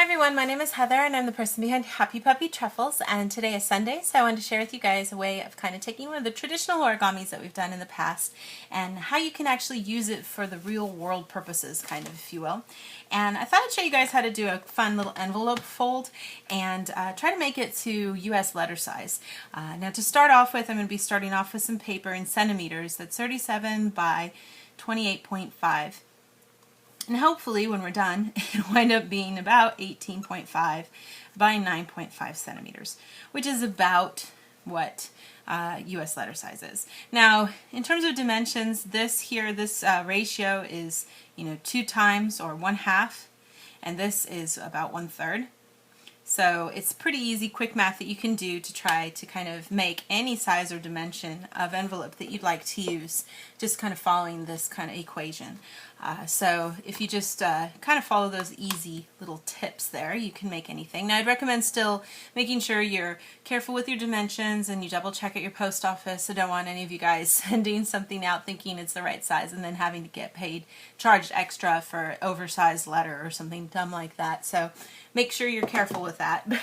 Hi everyone, my name is Heather and I'm the person behind Happy Puppy Truffles, and today is Sunday, so I wanted to share with you guys a way of kind of taking one of the traditional origamis that we've done in the past and how you can actually use it for the real world purposes, kind of, if you will. And I thought I'd show you guys how to do a fun little envelope fold and try to make it to US letter size. Now to start off with, I'm going to be starting off with some paper in centimeters that's 37 by 28.5. And hopefully when we're done, it'll wind up being about 18.5 by 9.5 centimeters, which is about what US letter size is. Now, in terms of dimensions, this ratio is 2 times or 1/2, and this is about 1/3. So it's pretty easy, quick math that you can do to try to kind of make any size or dimension of envelope that you'd like to use, just kind of following this kind of equation. So if you just kind of follow those easy little tips there, you can make anything. Now I'd recommend still making sure you're careful with your dimensions and you double check at your post office. I don't want any of you guys sending something out thinking it's the right size and then having to get charged extra for oversized letter or something dumb like that. So make sure you're careful with that. But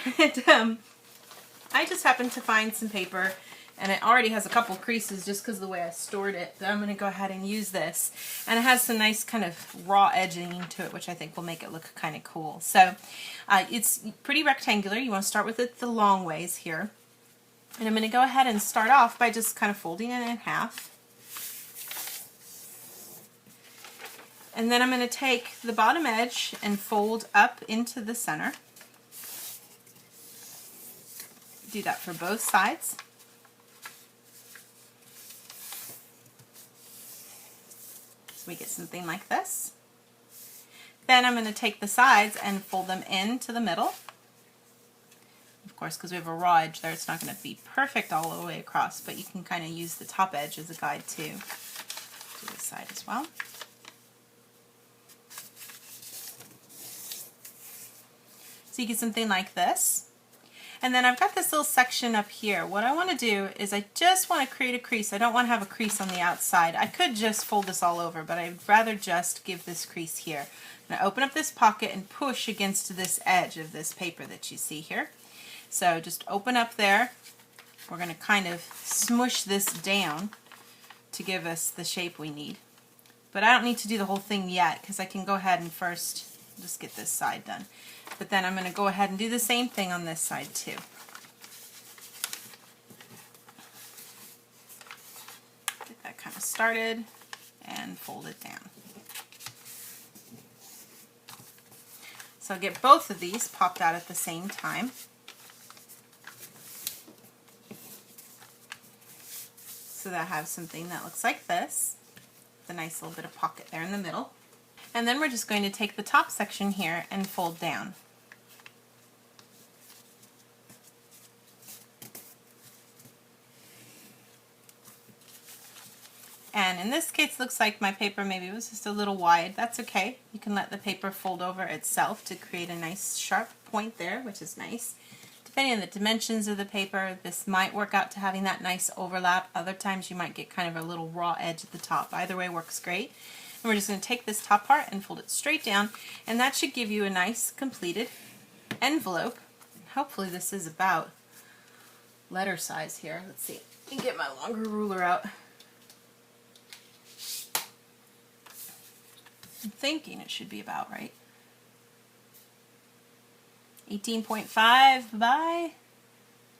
I just happened to find some paper, and it already has a couple creases just because of the way I stored it. But I'm going to go ahead and use this. And it has some nice kind of raw edging to it, which I think will make it look kind of cool. So it's pretty rectangular. You want to start with it the long ways here. And I'm going to go ahead and start off by just kind of folding it in half. And then I'm going to take the bottom edge and fold up into the center. Do that for both sides. So we get something like this. Then I'm going to take the sides and fold them into the middle. Of course, because we have a raw edge there, it's not going to be perfect all the way across, but you can kind of use the top edge as a guide too. Do this side as well. So you get something like this. And then I've got this little section up here. What I want to do is I just want to create a crease. I don't want to have a crease on the outside. I could just fold this all over, but I'd rather just give this crease here. I'm going to open up this pocket and push against this edge of this paper that you see here. So just open up there. We're going to kind of smush this down to give us the shape we need. But I don't need to do the whole thing yet because I can go ahead and first just get this side done. But then I'm going to go ahead and do the same thing on this side too. Get that kind of started and fold it down. So I'll get both of these popped out at the same time. So that I have something that looks like this, with a nice little bit of pocket there in the middle. And then we're just going to take the top section here and fold down. And in this case, it looks like my paper maybe was just a little wide. That's okay. You can let the paper fold over itself to create a nice sharp point there, which is nice. Depending on the dimensions of the paper, this might work out to having that nice overlap. Other times you might get kind of a little raw edge at the top. Either way works great. And we're just going to take this top part and fold it straight down, and that should give you a nice completed envelope. Hopefully this is about letter size here. Let's see. I can get my longer ruler out. I'm thinking it should be about right. 18.5 by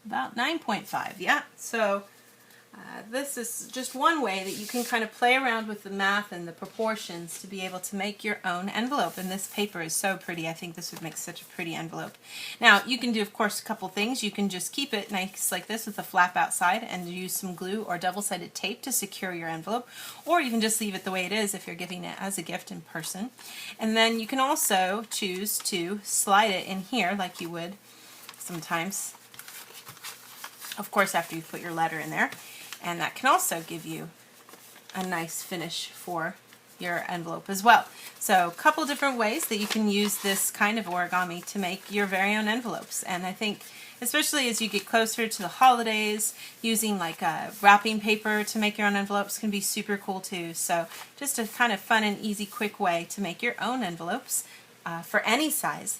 about 9.5. Yeah, so this is just one way that you can kind of play around with the math and the proportions to be able to make your own envelope. And this paper is so pretty. I think this would make such a pretty envelope. Now, you can do, of course, a couple things. You can just keep it nice like this with a flap outside and use some glue or double-sided tape to secure your envelope. Or you can just leave it the way it is if you're giving it as a gift in person. And then you can also choose to slide it in here like you would sometimes, of course, after you put your letter in there. And that can also give you a nice finish for your envelope as well. So a couple different ways that you can use this kind of origami to make your very own envelopes. And I think especially as you get closer to the holidays, using like wrapping paper to make your own envelopes can be super cool too. So just a kind of fun and easy quick way to make your own envelopes. for any size,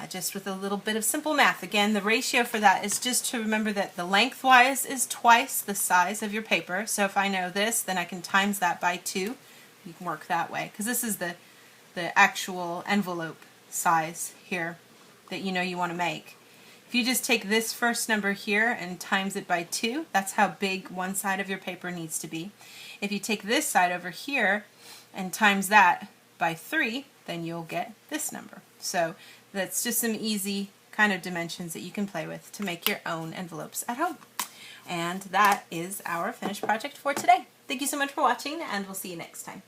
just with a little bit of simple math. Again, the ratio for that is just to remember that the lengthwise is twice the size of your paper. So if I know this, then I can times that by 2. You can work that way, because this is the actual envelope size here that you know you want to make. If you just take this first number here and times it by 2, that's how big one side of your paper needs to be. If you take this side over here and times that by 3, then you'll get this number. So that's just some easy kind of dimensions that you can play with to make your own envelopes at home. And that is our finished project for today. Thank you so much for watching, and we'll see you next time.